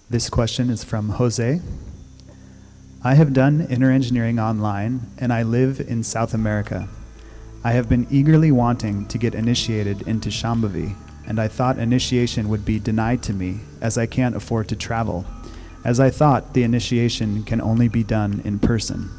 This question is from Jose. I have done inner engineering online and I live in South America. I have been eagerly wanting to get initiated into Shambhavi, and I thought initiation would be denied to me as I can't afford to travel, as I thought the initiation can only be done in person.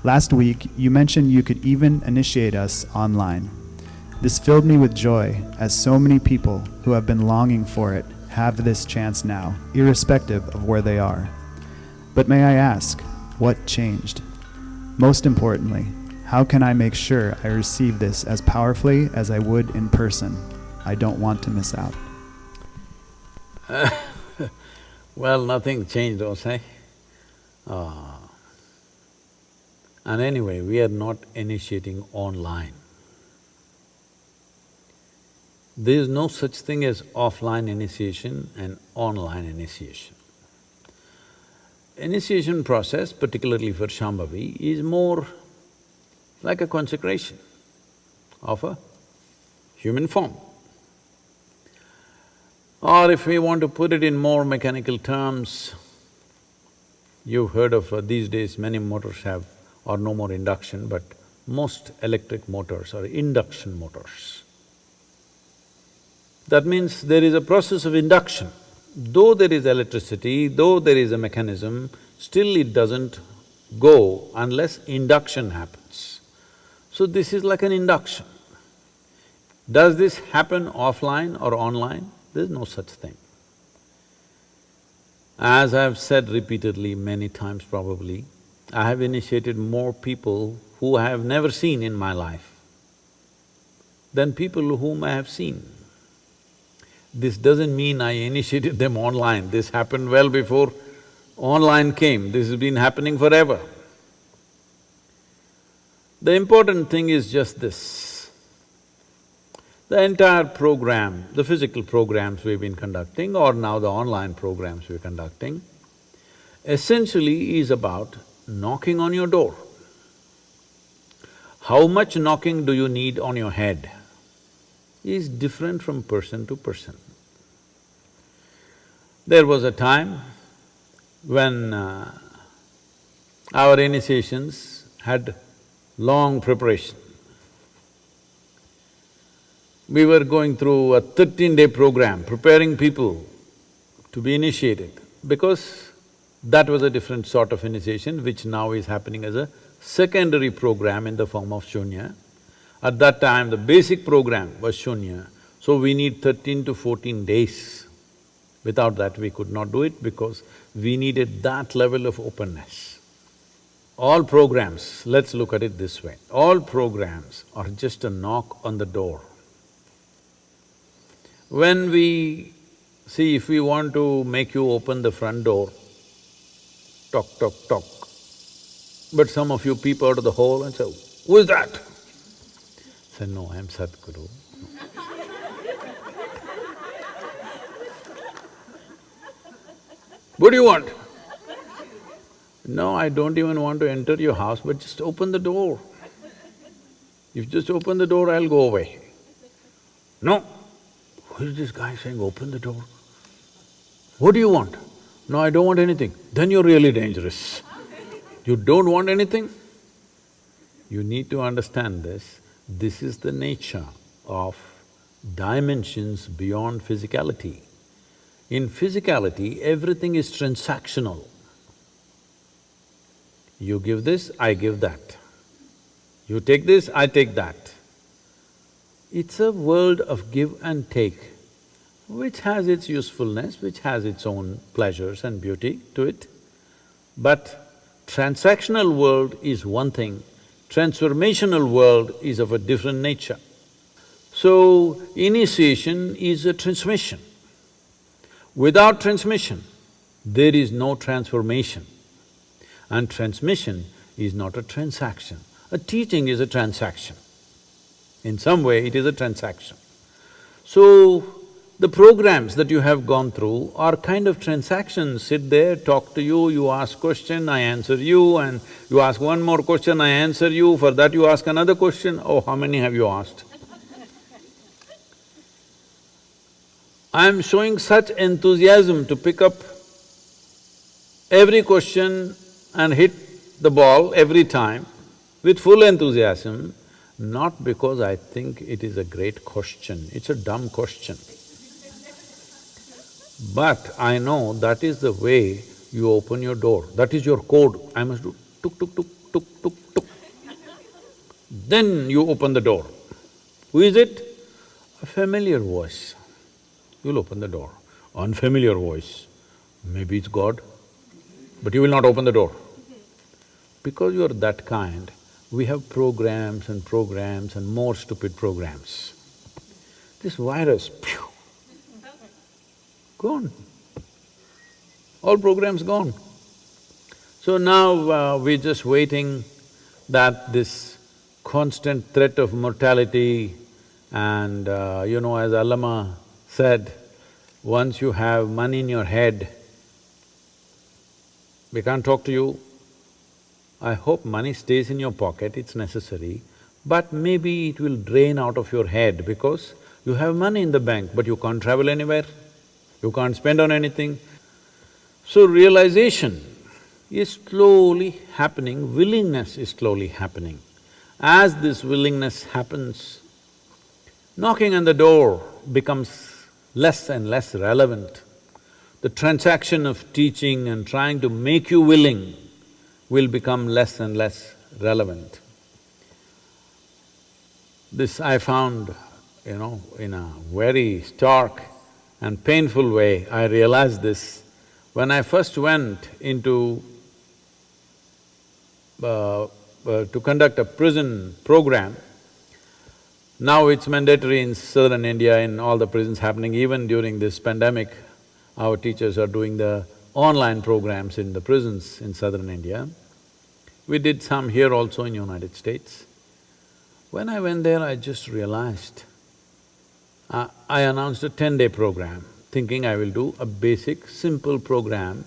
Last week, you mentioned you could even initiate us online. This filled me with joy, as so many people who have been longing for it have this chance now, irrespective of where they are. But may I ask, what changed? Most importantly, how can I make sure I receive this as powerfully as I would in person? I don't want to miss out. Well, nothing changed, Jose. And anyway, we are not initiating online. There is no such thing as offline initiation and online initiation. Initiation process, particularly for Shambhavi, is more like a consecration of a human form. Or if we want to put it in more mechanical terms, you've heard of these days many motors have or no more induction, but most electric motors are induction motors. That means there is a process of induction. Though there is electricity, though there is a mechanism, still it doesn't go unless induction happens. So this is like an induction. Does this happen offline or online? There's no such thing. As I've said repeatedly, many times probably, I have initiated more people who I have never seen in my life than people whom I have seen. This doesn't mean I initiated them online, this happened well before online came, this has been happening forever. The important thing is just this. The entire program, the physical programs we've been conducting or now the online programs we're conducting, essentially is about knocking on your door. How much knocking do you need on your head is different from person to person. There was a time when our initiations had long preparation. We were going through a 13-day program, preparing people to be initiated, because that was a different sort of initiation which now is happening as a secondary program in the form of Shunya. At that time, the basic program was Shunya, so we need 13 to 14 days. Without that, we could not do it because we needed that level of openness. All programs, let's look at it this way, all programs are just a knock on the door. When we… see, if we want to make you open the front door, tock, tock, tock, but some of you peep out of the hole and say, "Who is that?" Say, "No, I'm Sadhguru." "What do you want?" "No, I don't even want to enter your house, but just open the door. If you just open the door, I'll go away." "No." "Who is this guy saying, open the door? What do you want?" "No, I don't want anything." "Then you're really dangerous. You don't want anything?" You need to understand this. This is the nature of dimensions beyond physicality. In physicality, everything is transactional. You give this, I give that. You take this, I take that. It's a world of give and take, which has its usefulness, which has its own pleasures and beauty to it. But transactional world is one thing, transformational world is of a different nature. So, initiation is a transmission. Without transmission, there is no transformation. And transmission is not a transaction. A teaching is a transaction. In some way, it is a transaction. So, the programs that you have gone through are kind of transactions. Sit there, talk to you, you ask question, I answer you, and you ask one more question, I answer you, for that you ask another question. Oh, how many have you asked? I'm showing such enthusiasm to pick up every question and hit the ball every time with full enthusiasm, not because I think it is a great question, it's a dumb question. But I know that is the way you open your door, that is your code. I must do tuk tuk tuk tuk tuk tuk. Then you open the door. Who is it? A familiar voice. You'll open the door. Unfamiliar voice, maybe it's God, but you will not open the door. Because you are that kind, we have programs and more stupid programs. This virus, phew, gone. All programs gone. So now we're just waiting that this constant threat of mortality and as Allama said, once you have money in your head, we can't talk to you. I hope money stays in your pocket, it's necessary, but maybe it will drain out of your head because you have money in the bank, but you can't travel anywhere, you can't spend on anything. So realization is slowly happening, willingness is slowly happening. As this willingness happens, knocking on the door becomes less and less relevant. The transaction of teaching and trying to make you willing will become less and less relevant. This I found, in a very stark and painful way, I realized this. When I first went into to conduct a prison program, now it's mandatory in southern India, in all the prisons happening, even during this pandemic, our teachers are doing the online programs in the prisons in southern India. We did some here also in United States. When I went there, I just realized, I announced a 10-day program, thinking I will do a basic, simple program,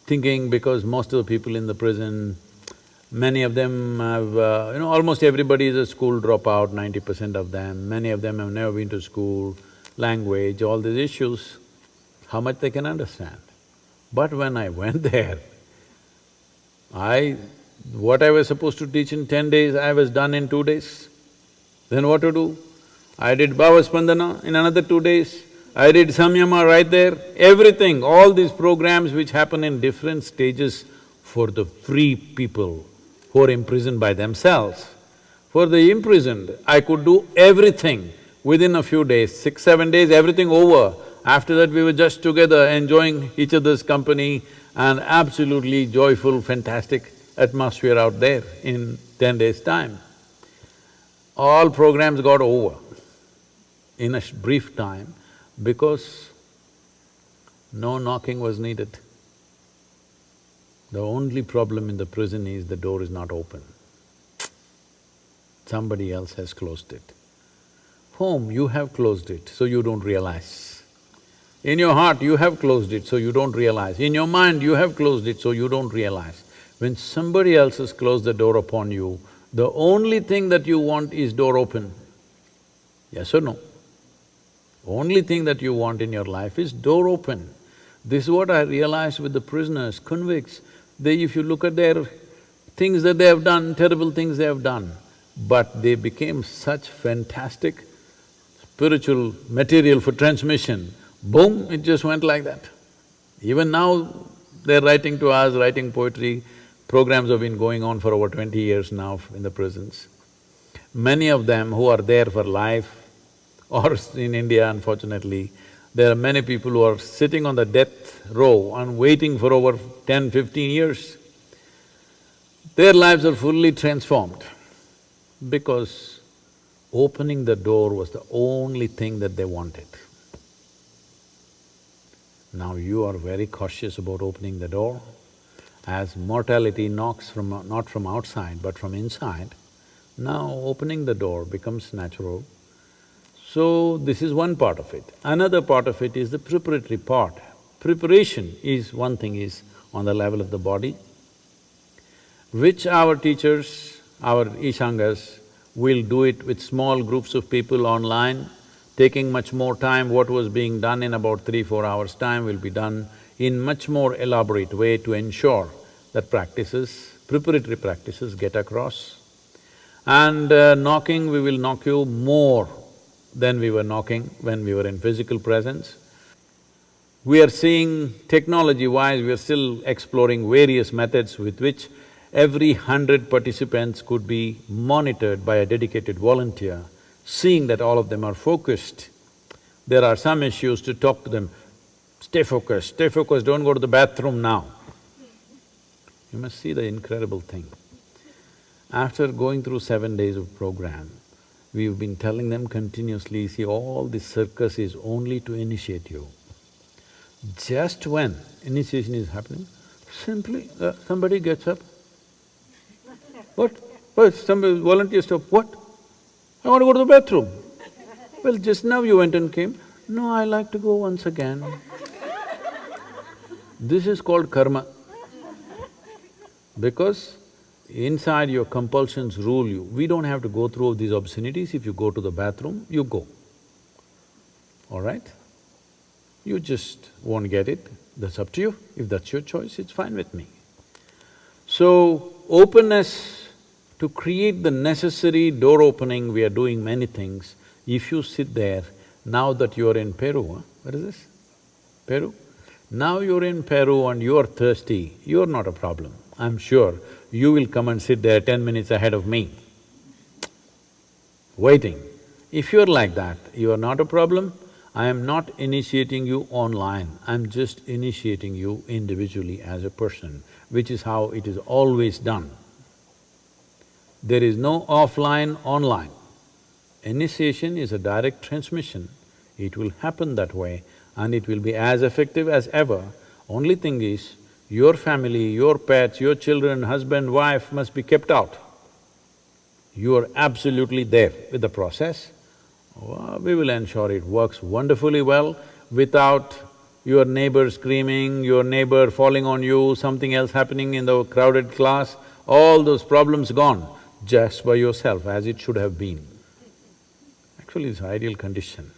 thinking because most of the people in the prison, many of them have… almost everybody is a school dropout, 90% of them. Many of them have never been to school, language, all these issues, how much they can understand. But when I went there, what I was supposed to teach in 10 days, I was done in 2 days. Then what to do? I did Bhava Spandana in another 2 days, I did Samyama right there, everything, all these programs which happen in different stages for the free people who are imprisoned by themselves. For the imprisoned, I could do everything within a few days, 6, 7 days, everything over. After that, we were just together enjoying each other's company and absolutely joyful, fantastic atmosphere out there in 10 days' time. All programs got over in a brief time because no knocking was needed. The only problem in the prison is the door is not open. Somebody else has closed it. Home, you have closed it, so you don't realize. In your heart, you have closed it, so you don't realize. In your mind, you have closed it, so you don't realize. When somebody else has closed the door upon you, the only thing that you want is door open. Yes or no? Only thing that you want in your life is door open. This is what I realized with the prisoners, convicts. If you look at their things that they have done, terrible things they have done, but they became such fantastic spiritual material for transmission, boom, it just went like that. Even now, they're writing to us, writing poetry, programs have been going on for over 20 years now in the prisons. Many of them who are there for life, or in India, unfortunately, there are many people who are sitting on the death row and waiting for over 10, 15 years. Their lives are fully transformed because opening the door was the only thing that they wanted. Now you are very cautious about opening the door. As mortality knocks not from outside but from inside, now opening the door becomes natural. So this is one part of it. Another part of it is the preparatory part. Preparation is one thing is on the level of the body, which our teachers, our Ishangas will do it with small groups of people online, taking much more time. What was being done in about 3, 4 hours' time will be done in much more elaborate way to ensure that preparatory practices get across. And knocking, we will knock you more than we were knocking when we were in physical presence. We are seeing technology-wise, we are still exploring various methods with which every 100 participants could be monitored by a dedicated volunteer, seeing that all of them are focused. There are some issues to talk to them, stay focused, don't go to the bathroom now. You must see the incredible thing. After going through 7 days of program, we've been telling them continuously, see, all this circus is only to initiate you. Just when initiation is happening, simply somebody gets up. What? What? Somebody, volunteer stop, what? I want to go to the bathroom. Well, just now you went and came. No, I like to go once again. This is called karma. Because inside your compulsions rule you. We don't have to go through these obscenities. If you go to the bathroom, you go. All right? You just won't get it, that's up to you. If that's your choice, it's fine with me. So, openness to create the necessary door opening, we are doing many things. If you sit there, now that you're in Peru, What is this? Peru? Now you're in Peru and you're thirsty, you're not a problem. I'm sure you will come and sit there 10 minutes ahead of me, waiting. If you're like that, you are not a problem. I am not initiating you online, I'm just initiating you individually as a person, which is how it is always done. There is no offline, online. Initiation is a direct transmission. It will happen that way and it will be as effective as ever. Only thing is, your family, your pets, your children, husband, wife must be kept out. You are absolutely there with the process. We will ensure it works wonderfully well without your neighbor screaming, your neighbor falling on you, something else happening in the crowded class, all those problems gone, just by yourself as it should have been. Actually, it's ideal condition.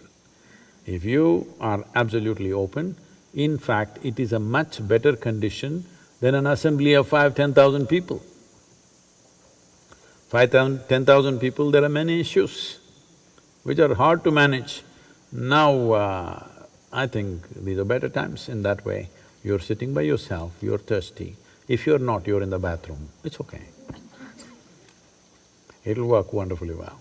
If you are absolutely open, in fact, it is a much better condition than an assembly of 5,000–10,000 people. 5,000–10,000 people, there are many issues which are hard to manage. Now, I think these are better times in that way. You're sitting by yourself, you're thirsty. If you're not, you're in the bathroom, it's okay. It'll work wonderfully well.